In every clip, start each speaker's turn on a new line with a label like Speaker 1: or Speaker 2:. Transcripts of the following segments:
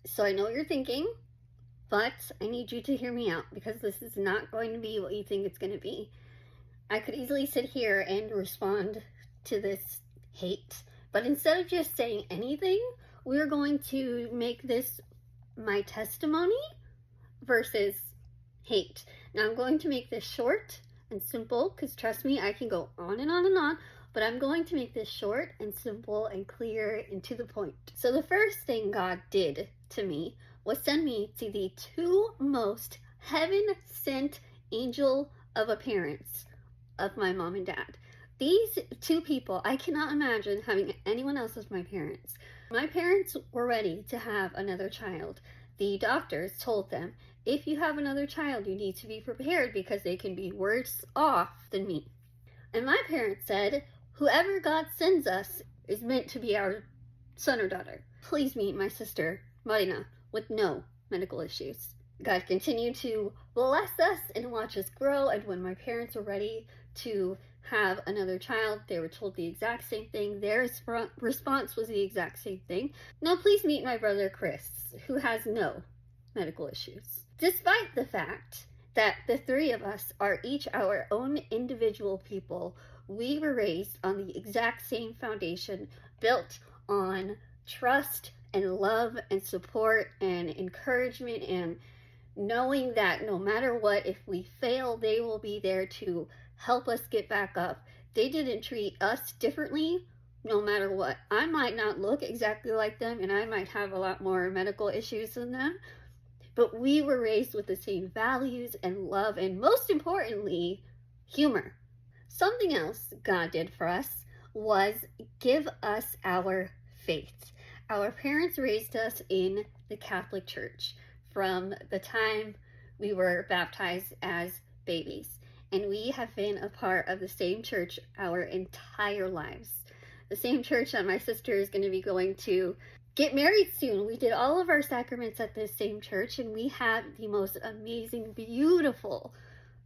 Speaker 1: So I know what you're thinking, but I need you to hear me out because this is not going to be what you think it's going to be. I could easily sit here and respond to this hate, but instead of just saying anything, we're going to make this my testimony versus hate. Now I'm going to make this short and simple because trust me, I can go on and on and on, but I'm going to make this short and simple and clear and to the point. So the first thing God did to me was send me to the two most heaven-sent angel of a parents of my mom and dad. These two people, I cannot imagine having anyone else as my parents. My parents were ready to have another child. The doctors told them, if you have another child, you need to be prepared because they can be worse off than me. And my parents said, whoever God sends us is meant to be our son or daughter. Please meet my sister, Marina, with no medical issues. God continued to bless us and watch us grow, and when my parents were ready to have another child, they were told the exact same thing. Their response was the exact same thing. Now please meet my brother Chris, who has no medical issues. Despite the fact that the three of us are each our own individual people, we were raised on the exact same foundation, built on trust and love and support and encouragement, and knowing that no matter what, if we fail, they will be there to help us get back up. They didn't treat us differently no matter what. I might not look exactly like them, and I might have a lot more medical issues than them, but we were raised with the same values and love, and most importantly, humor. Something else God did for us was give us our faith. Our parents raised us in the Catholic Church from the time we were baptized as babies, and we have been a part of the same church our entire lives. The same church that my sister is going to be going to get married soon. We did all of our sacraments at this same church, and we have the most amazing, beautiful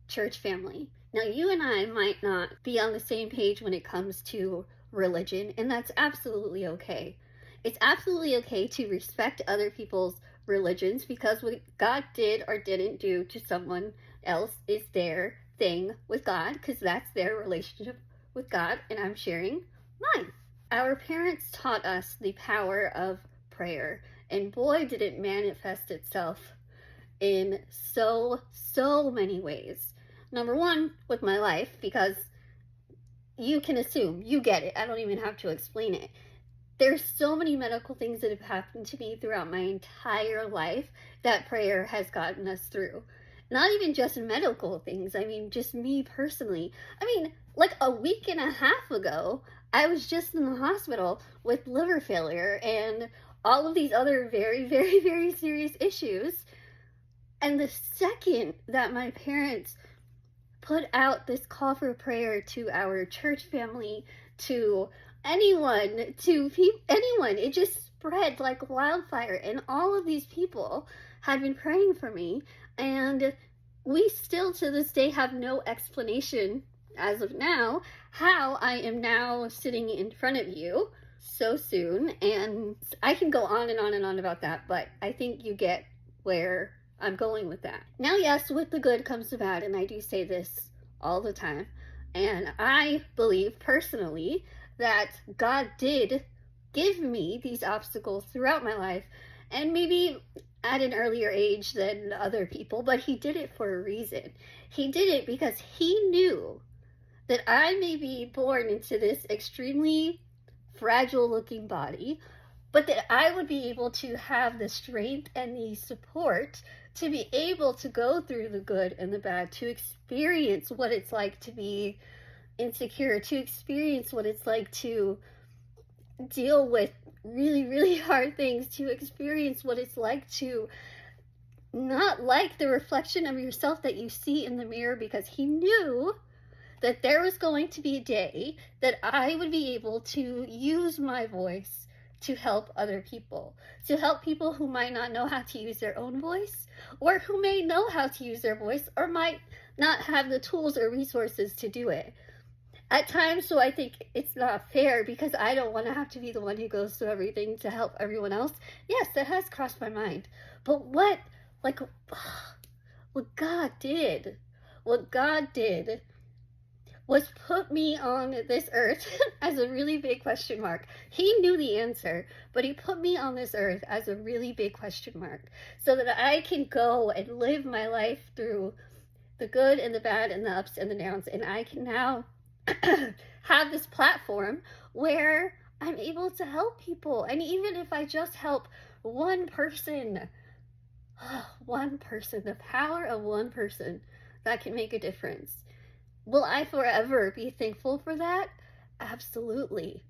Speaker 1: church family. Now, you and I might not be on the same page when it comes to religion, and that's absolutely okay. It's absolutely okay to respect other people's religions, because what God did or didn't do to someone else is their thing with God, because that's their relationship with God, and I'm sharing mine. Our parents taught us the power of prayer, and boy, did it manifest itself in so many ways. Number one, with my life, because you can assume, you get it, I don't even have to explain it. There's so many medical things that have happened to me throughout my entire life that prayer has gotten us through. Not even just medical things, I mean, just me personally. I mean, like a week and a half ago, I was just in the hospital with liver failure and all of these other very serious issues. And the second that my parents put out this call for prayer to our church family, to anyone, it just spread like wildfire. And all of these people had been praying for me, and we still to this day have no explanation as of now how I am now sitting in front of you so soon. And I can go on and on and on about that, but I think you get where I'm going with that. Now, yes, with the good comes the bad, and I do say this all the time, and I believe personally that God did give me these obstacles throughout my life, and maybe at an earlier age than other people, but he did it for a reason. He did it because he knew that I may be born into this extremely fragile looking body, but that I would be able to have the strength and the support to be able to go through the good and the bad, to experience what it's like to be insecure, to experience what it's like to deal with really hard things, to experience what it's like to not like the reflection of yourself that you see in the mirror, because he knew that there was going to be a day that I would be able to use my voice to help other people, to help people who might not know how to use their own voice, or who may know how to use their voice, or might not have the tools or resources to do it. At times, so I think it's not fair because I don't want to have to be the one who goes through everything to help everyone else. Yes, that has crossed my mind. But like, what God did, what God did was put me on this earth as a really big question mark. He knew the answer, but he put me on this earth as a really big question mark so that I can go and live my life through the good and the bad and the ups and the downs. And I can now have this platform where I'm able to help people. And even if I just help one person, the power of one person, that can make a difference. Will I forever be thankful for that? Absolutely.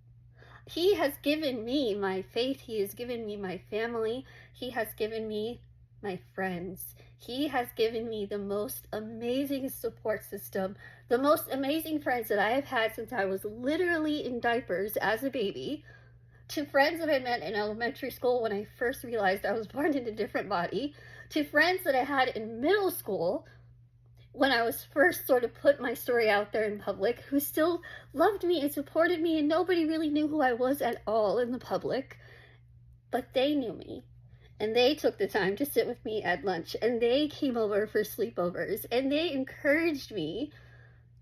Speaker 1: He has given me my faith. He has given me my family. He has given me my friends. He has given me the most amazing support system, the most amazing friends that I have had since I was literally in diapers as a baby, to friends that I met in elementary school when I first realized I was born in a different body, to friends that I had in middle school when I was first sort of put my story out there in public, who still loved me and supported me, and nobody really knew who I was at all in the public, but they knew me. And they took the time to sit with me at lunch, and they came over for sleepovers, and they encouraged me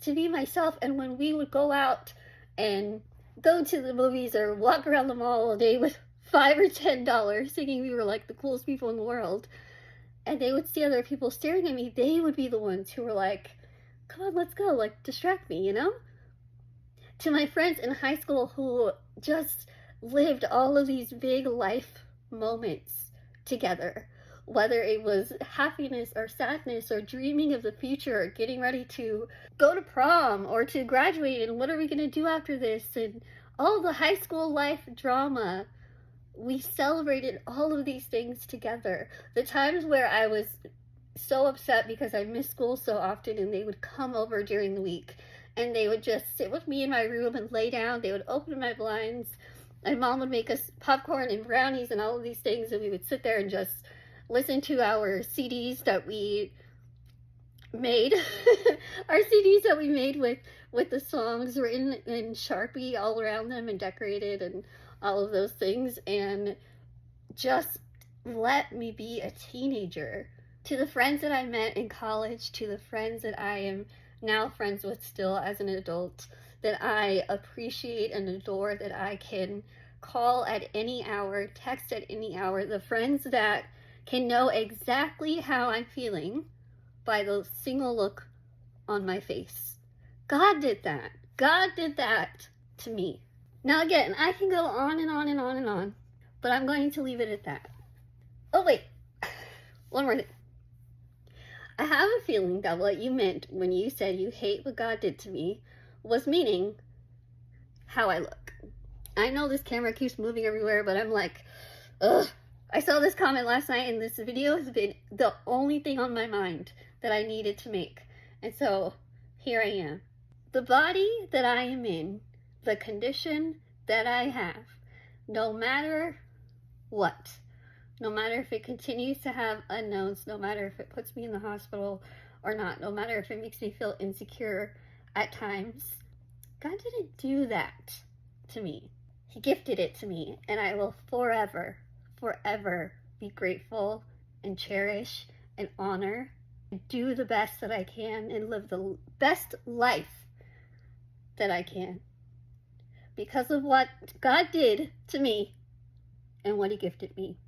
Speaker 1: to be myself. And when we would go out and go to the movies or walk around the mall all day with $5 or $10, thinking we were like the coolest people in the world, and they would see other people staring at me, they would be the ones who were like, come on, let's go, like, distract me, you know? To my friends in high school who just lived all of these big life moments together, whether it was happiness or sadness or dreaming of the future or getting ready to go to prom or to graduate and what are we going to do after this, and all the high school life drama. We celebrated all of these things together. The times where I was so upset because I missed school so often, and they would come over during the week and they would just sit with me in my room and lay down. They would open my blinds. My mom would make us popcorn and brownies and all of these things, and we would sit there and just listen to our CDs that we made. Our CDs that we made with the songs written in Sharpie all around them and decorated and all of those things, and just let me be a teenager. To the friends that I met in college, to the friends that I am now friends with still as an adult, that I appreciate and adore, that I can call at any hour, text at any hour, the friends that can know exactly how I'm feeling by the single look on my face. God did that. God did that to me. Now again, I can go on and on and on and on, but I'm going to leave it at that. Oh wait, one more thing. I have a feeling that what you meant when you said you hate what God did to me was meaning how I look. I know this camera keeps moving everywhere, but I'm like, ugh. I saw this comment last night, and this video has been the only thing on my mind that I needed to make. And so here I am. The body that I am in, the condition that I have, no matter what, no matter if it continues to have unknowns, no matter if it puts me in the hospital or not, no matter if it makes me feel insecure at times, God didn't do that to me. He gifted it to me, and I will forever, forever be grateful and cherish and honor and do the best that I can and live the best life that I can because of what God did to me and what he gifted me.